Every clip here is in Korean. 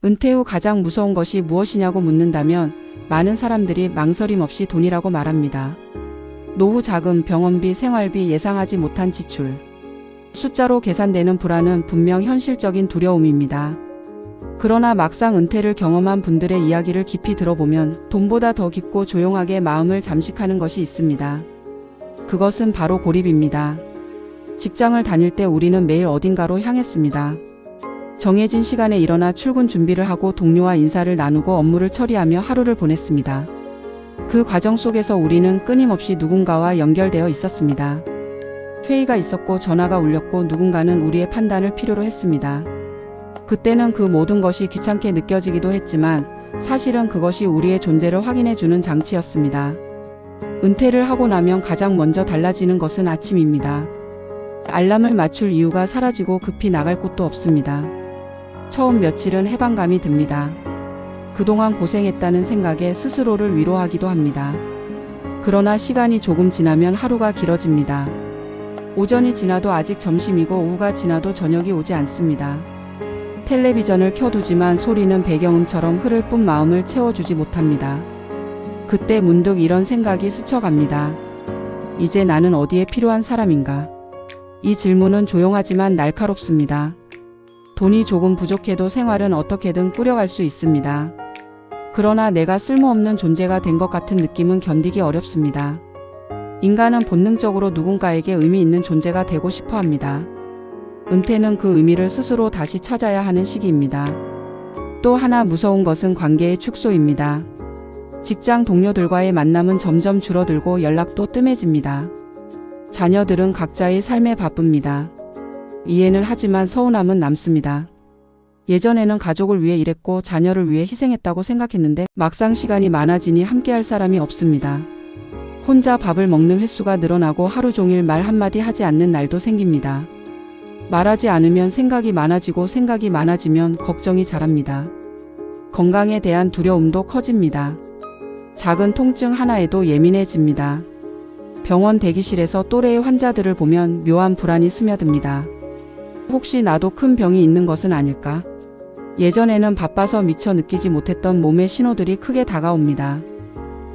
은퇴 후 가장 무서운 것이 무엇이냐고 묻는다면 많은 사람들이 망설임 없이 돈이라고 말합니다. 노후 자금, 병원비, 생활비, 예상하지 못한 지출. 숫자로 계산되는 불안은 분명 현실적인 두려움입니다. 그러나 막상 은퇴를 경험한 분들의 이야기를 깊이 들어보면 돈보다 더 깊고 조용하게 마음을 잠식하는 것이 있습니다. 그것은 바로 고립입니다. 직장을 다닐 때 우리는 매일 어딘가로 향했습니다. 정해진 시간에 일어나 출근 준비를 하고 동료와 인사를 나누고 업무를 처리하며 하루를 보냈습니다. 그 과정 속에서 우리는 끊임없이 누군가와 연결되어 있었습니다. 회의가 있었고 전화가 울렸고 누군가는 우리의 판단을 필요로 했습니다. 그때는 그 모든 것이 귀찮게 느껴지기도 했지만 사실은 그것이 우리의 존재를 확인해주는 장치였습니다. 은퇴를 하고 나면 가장 먼저 달라지는 것은 아침입니다. 알람을 맞출 이유가 사라지고 급히 나갈 곳도 없습니다. 처음 며칠은 해방감이 듭니다. 그동안 고생했다는 생각에 스스로를 위로하기도 합니다. 그러나 시간이 조금 지나면 하루가 길어집니다. 오전이 지나도 아직 점심이고 오후가 지나도 저녁이 오지 않습니다. 텔레비전을 켜두지만 소리는 배경음처럼 흐를 뿐 마음을 채워주지 못합니다. 그때 문득 이런 생각이 스쳐갑니다. 이제 나는 어디에 필요한 사람인가? 이 질문은 조용하지만 날카롭습니다. 돈이 조금 부족해도 생활은 어떻게든 꾸려갈 수 있습니다. 그러나 내가 쓸모없는 존재가 된 것 같은 느낌은 견디기 어렵습니다. 인간은 본능적으로 누군가에게 의미 있는 존재가 되고 싶어 합니다. 은퇴는 그 의미를 스스로 다시 찾아야 하는 시기입니다. 또 하나 무서운 것은 관계의 축소입니다. 직장 동료들과의 만남은 점점 줄어들고 연락도 뜸해집니다. 자녀들은 각자의 삶에 바쁩니다. 이해는 하지만 서운함은 남습니다. 예전에는 가족을 위해 일했고 자녀를 위해 희생했다고 생각했는데 막상 시간이 많아지니 함께할 사람이 없습니다. 혼자 밥을 먹는 횟수가 늘어나고 하루 종일 말 한마디 하지 않는 날도 생깁니다. 말하지 않으면 생각이 많아지고 생각이 많아지면 걱정이 자랍니다. 건강에 대한 두려움도 커집니다. 작은 통증 하나에도 예민해집니다. 병원 대기실에서 또래의 환자들을 보면 묘한 불안이 스며듭니다. 혹시 나도 큰 병이 있는 것은 아닐까? 예전에는 바빠서 미처 느끼지 못했던 몸의 신호들이 크게 다가옵니다.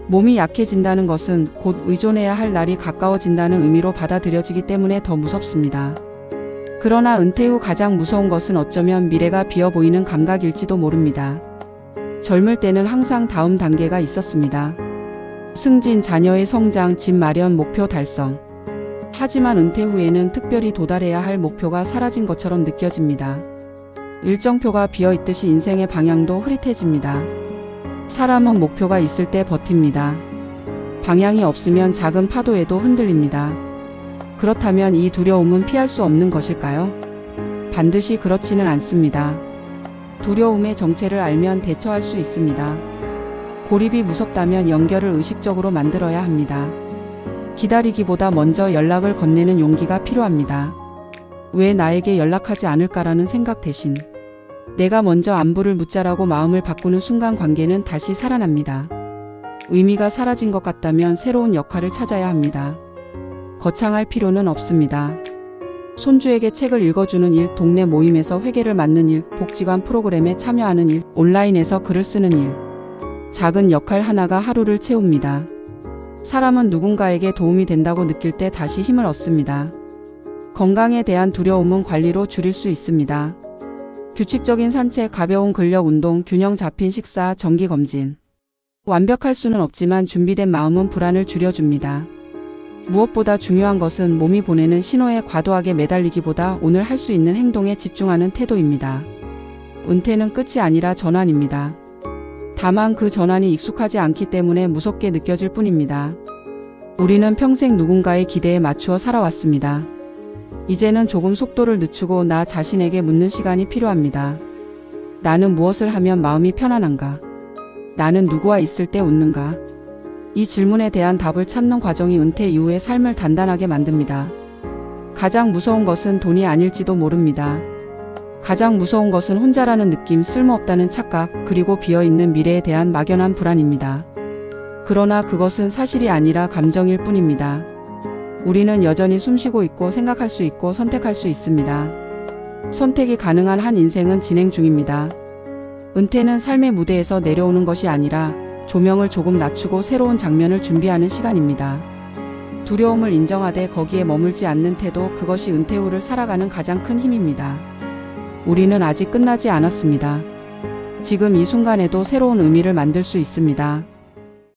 몸이 약해진다는 것은 곧 의존해야 할 날이 가까워진다는 의미로 받아들여지기 때문에 더 무섭습니다. 그러나 은퇴 후 가장 무서운 것은 어쩌면 미래가 비어 보이는 감각일지도 모릅니다. 젊을 때는 항상 다음 단계가 있었습니다. 승진, 자녀의 성장, 집 마련, 목표 달성. 하지만 은퇴 후에는 특별히 도달해야 할 목표가 사라진 것처럼 느껴집니다. 일정표가 비어있듯이 인생의 방향도 흐릿해집니다. 사람은 목표가 있을 때 버팁니다. 방향이 없으면 작은 파도에도 흔들립니다. 그렇다면 이 두려움은 피할 수 없는 것일까요? 반드시 그렇지는 않습니다. 두려움의 정체를 알면 대처할 수 있습니다. 고립이 무섭다면 연결을 의식적으로 만들어야 합니다. 기다리기보다 먼저 연락을 건네는 용기가 필요합니다. 왜 나에게 연락하지 않을까라는 생각 대신 내가 먼저 안부를 묻자라고 마음을 바꾸는 순간 관계는 다시 살아납니다. 의미가 사라진 것 같다면 새로운 역할을 찾아야 합니다. 거창할 필요는 없습니다. 손주에게 책을 읽어주는 일, 동네 모임에서 회계를 맡는 일, 복지관 프로그램에 참여하는 일, 온라인에서 글을 쓰는 일. 작은 역할 하나가 하루를 채웁니다. 사람은 누군가에게 도움이 된다고 느낄 때 다시 힘을 얻습니다. 건강에 대한 두려움은 관리로 줄일 수 있습니다. 규칙적인 산책, 가벼운 근력 운동, 균형 잡힌 식사, 정기검진. 완벽할 수는 없지만 준비된 마음은 불안을 줄여줍니다. 무엇보다 중요한 것은 몸이 보내는 신호에 과도하게 매달리기보다 오늘 할 수 있는 행동에 집중하는 태도입니다. 은퇴는 끝이 아니라 전환입니다. 다만 그 전환이 익숙하지 않기 때문에 무섭게 느껴질 뿐입니다. 우리는 평생 누군가의 기대에 맞추어 살아왔습니다. 이제는 조금 속도를 늦추고 나 자신에게 묻는 시간이 필요합니다. 나는 무엇을 하면 마음이 편안한가? 나는 누구와 있을 때 웃는가? 이 질문에 대한 답을 찾는 과정이 은퇴 이후의 삶을 단단하게 만듭니다. 가장 무서운 것은 돈이 아닐지도 모릅니다. 가장 무서운 것은 혼자라는 느낌, 쓸모없다는 착각, 그리고 비어있는 미래에 대한 막연한 불안입니다. 그러나 그것은 사실이 아니라 감정일 뿐입니다. 우리는 여전히 숨쉬고 있고 생각할 수 있고 선택할 수 있습니다. 선택이 가능한 한 인생은 진행 중입니다. 은퇴는 삶의 무대에서 내려오는 것이 아니라 조명을 조금 낮추고 새로운 장면을 준비하는 시간입니다. 두려움을 인정하되 거기에 머물지 않는 태도, 그것이 은퇴 후를 살아가는 가장 큰 힘입니다. 우리는 아직 끝나지 않았습니다. 지금 이 순간에도 새로운 의미를 만들 수 있습니다.